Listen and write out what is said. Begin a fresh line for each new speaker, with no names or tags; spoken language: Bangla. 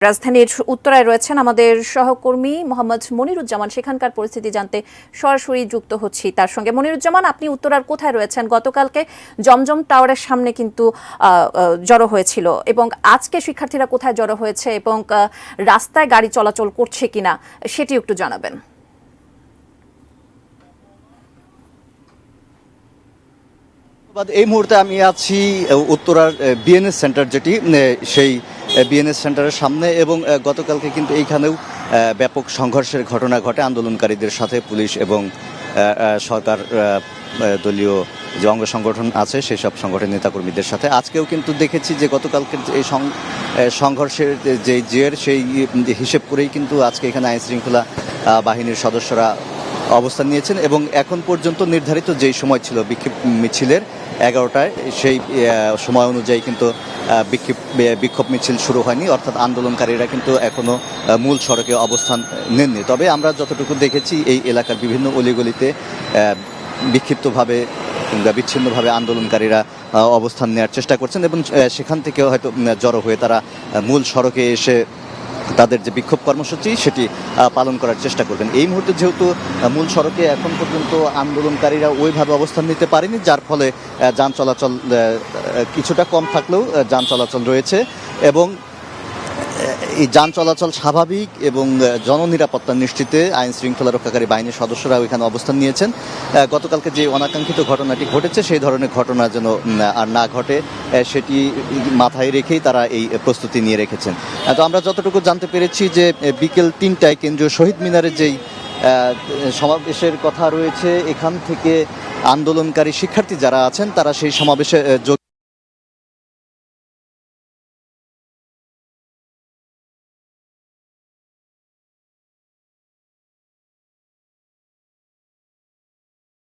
রাজধানীর উত্তরায় রয়েছেন আমাদের সহকর্মী মোহাম্মদ মনিরুজ্জামান। সেখানকার পরিস্থিতি জানতে সরাসরি যুক্ত হচ্ছি তার সঙ্গে। মনিরুজ্জামান, আপনি উত্তরার কোথায় রয়েছেন? গতকালকে জমজম টাওয়ারের সামনে কিন্তু জড়ো হয়েছিল, এবং আজকে শিক্ষার্থীরা কোথায় জড়ো হয়েছে এবং রাস্তায় গাড়ি চলাচল করছে কিনা সেটি একটু জানাবেন।
এই মুহূর্তে আমি আছি উত্তরার বিএনএস সেন্টার, যেটি সেই বিএনএস সেন্টারের সামনে, এবং গতকালকে কিন্তু এইখানেও ব্যাপক সংঘর্ষের ঘটনা ঘটে আন্দোলনকারীদের সাথে পুলিশ এবং সরকার দলীয় যে অঙ্গ সংগঠন আছে সেই সব সংগঠনের নেতাকর্মীদের সাথে। আজকেও কিন্তু দেখেছি যে গতকালকের এই সংঘর্ষের যে জের সেই হিসেব করেই কিন্তু আজকে এখানে আইনশৃঙ্খলা বাহিনীর সদস্যরা অবস্থান নিয়েছেন, এবং এখন পর্যন্ত নির্ধারিত যেই সময় ছিল বিক্ষোভ মিছিলের 11টায়, সেই সময় অনুযায়ী কিন্তু বিক্ষোভ মিছিল শুরু হয়নি, অর্থাৎ আন্দোলনকারীরা কিন্তু এখনও মূল সড়কে অবস্থান নেননি। তবে আমরা যতটুকু দেখেছি এই এলাকার বিভিন্ন অলিগলিতে বিক্ষিপ্তভাবে কিংবা বিচ্ছিন্নভাবে আন্দোলনকারীরা অবস্থান নেওয়ার চেষ্টা করছেন, এবং সেখান থেকে হয়তো জড়ো হয়ে তারা মূল সড়কে এসে তাদের যে বিক্ষোভ কর্মসূচি সেটি পালন করার চেষ্টা করবেন। এই মুহূর্তে যেহেতু মূল সড়কে এখন পর্যন্ত আন্দোলনকারীরা ওইভাবে অবস্থান নিতে পারেনি, যার ফলে যান চলাচল কিছুটা কম থাকলেও যান চলাচল রয়েছে, এবং এই যান চলাচল স্বাভাবিক এবং জননিরাপত্তা নিশ্চিতে আইন শৃঙ্খলা রক্ষাকারী বাহিনীর সদস্যরা ওইখানে অবস্থান নিয়েছেন। গতকালকে যে অনাকাঙ্ক্ষিত ঘটনাটি ঘটেছে সেই ধরনের ঘটনা যেন আর না ঘটে সেটি মাথায় রেখেই তারা এই প্রস্তুতি নিয়ে রেখেছেন। তো আমরা যতটুকু জানতে পেরেছি যে বিকেল 3টায় কেন্দ্রীয় শহীদ মিনারে যেই সমাবেশের কথা রয়েছে, এখান থেকে আন্দোলনকারী শিক্ষার্থী যারা আছেন তারা সেই সমাবেশে যোগ